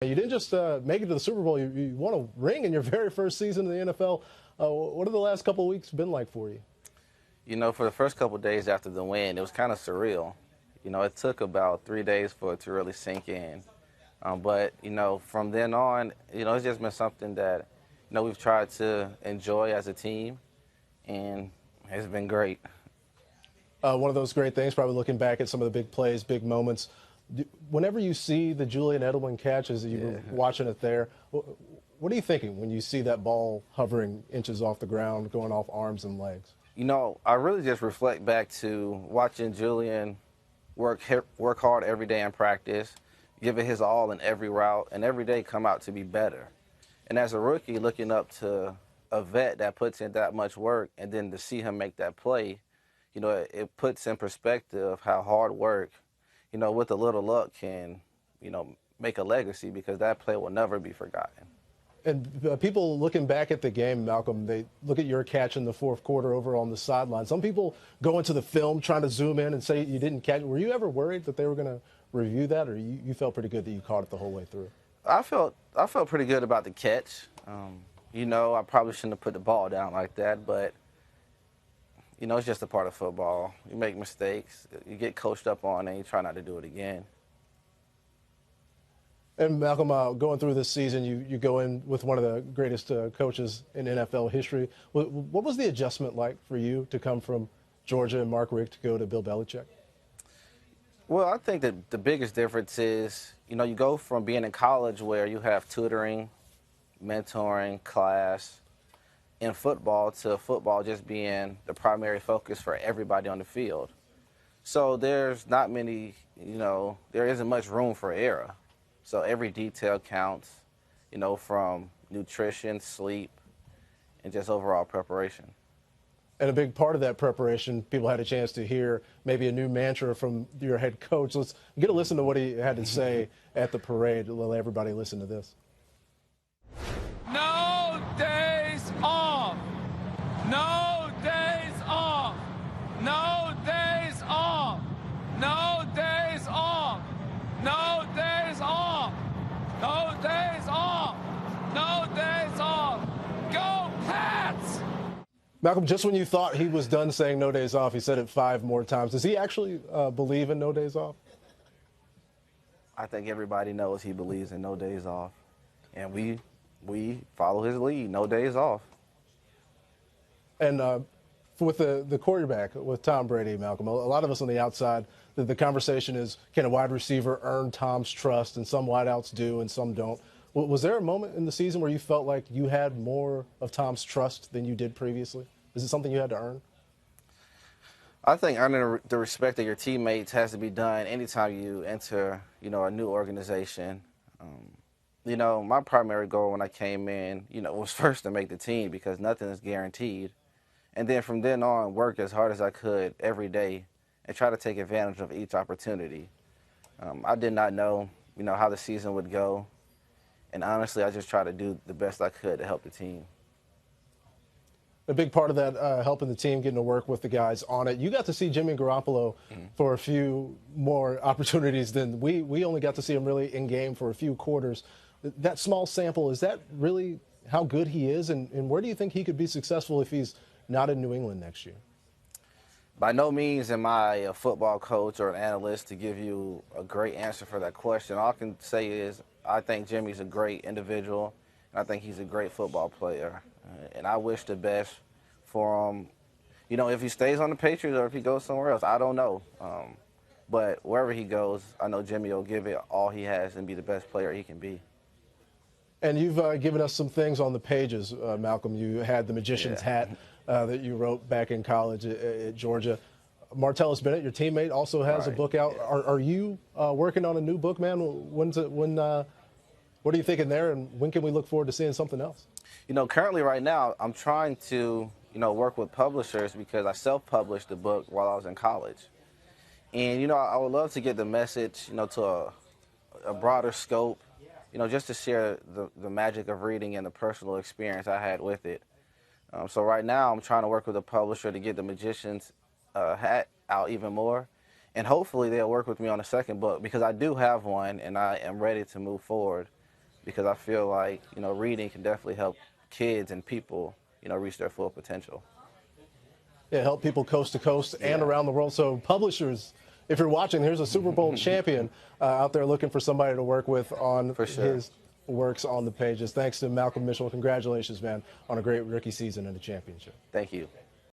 You didn't just make it to the Super Bowl. You won a ring in your very first season in the NFL. What have the last couple of weeks been like for you? For the first couple of days after the win, it was kind of surreal. It took about 3 days for it to really sink in. But from then on, it's just been something that, we've tried to enjoy as a team, and it's been great. One of those great things, probably looking back at some of the big plays, big moments. Whenever you see the Julian Edelman catch, as you were watching it there, what are you thinking when you see that ball hovering inches off the ground, going off arms and legs? I really just reflect back to watching Julian work hard every day in practice, give it his all in every route, and every day come out to be better. And as a rookie, looking up to a vet that puts in that much work, and then to see him make that play, it puts in perspective how hard work, with a little luck can, make a legacy, because that play will never be forgotten. And people looking back at the game, Malcolm, they look at your catch in the fourth quarter over on the sideline. Some people go into the film trying to zoom in and say you didn't catch it. Were you ever worried that they were going to review that, or you felt pretty good that you caught it the whole way through? I felt pretty good about the catch. I probably shouldn't have put the ball down like that, but it's just a part of football. You make mistakes, you get coached up on, and you try not to do it again. And Malcolm, going through this season, you go in with one of the greatest coaches in NFL history. What was the adjustment like for you to come from Georgia and Mark Richt to go to Bill Belichick? Well, I think that the biggest difference is, you go from being in college where you have tutoring, mentoring, class, in football, to football just being the primary focus for everybody on the field. So there's not many, there isn't much room for error. So every detail counts, from nutrition, sleep, and just overall preparation. And a big part of that preparation, people had a chance to hear maybe a new mantra from your head coach. Let's get a listen to what he had to say at the parade. Let everybody listen to this. No days off. No days off. No days off. No days off. No days off. No days off. No days off. Go Pats! Malcolm, just when you thought he was done saying no days off, he said it 5 more times. Does he actually believe in no days off? I think everybody knows he believes in no days off. And we follow his lead, no days off. And with the quarterback, with Tom Brady, Malcolm, a lot of us on the outside, the conversation is, can a wide receiver earn Tom's trust? And some wideouts do and some don't. Was there a moment in the season where you felt like you had more of Tom's trust than you did previously? Is it something you had to earn? I think earning the respect of your teammates has to be done anytime you enter, a new organization. My primary goal when I came in, was first to make the team, because nothing is guaranteed. And then from then on, work as hard as I could every day and try to take advantage of each opportunity. I did not know, how the season would go. And honestly, I just tried to do the best I could to help the team. A big part of that, helping the team, getting to work with the guys on it. You got to see Jimmy Garoppolo for a few more opportunities than we only got to see him really in game for a few quarters. That small sample, is that really how good he is? And where do you think he could be successful if he's not in New England next year? By no means am I a football coach or an analyst to give you a great answer for that question. All I can say is I think Jimmy's a great individual, and I think he's a great football player. And I wish the best for him. If he stays on the Patriots or if he goes somewhere else, I don't know. But wherever he goes, I know Jimmy will give it all he has and be the best player he can be. And you've given us some things on the pages, Malcolm. You had the magician's hat that you wrote back in college at Georgia. Martellus Bennett, your teammate, also has a book out. Are you working on a new book, man? What are you thinking there, and when can we look forward to seeing something else? Currently right now, I'm trying to, work with publishers, because I self-published the book while I was in college. And, I would love to get the message, to a broader scope, just to share the magic of reading and the personal experience I had with it. So right now, I'm trying to work with a publisher to get the magician's hat out even more. And hopefully they'll work with me on a second book, because I do have one and I am ready to move forward. because I feel like, you know, reading can definitely help kids and people, you know, reach their full potential. Yeah, help people coast to coast and around the world. So publishers, if you're watching, here's a Super Bowl champion out there looking for somebody to work with on his works on the pages. Thanks to Malcolm Mitchell. Congratulations, man, on a great rookie season and a championship. Thank you.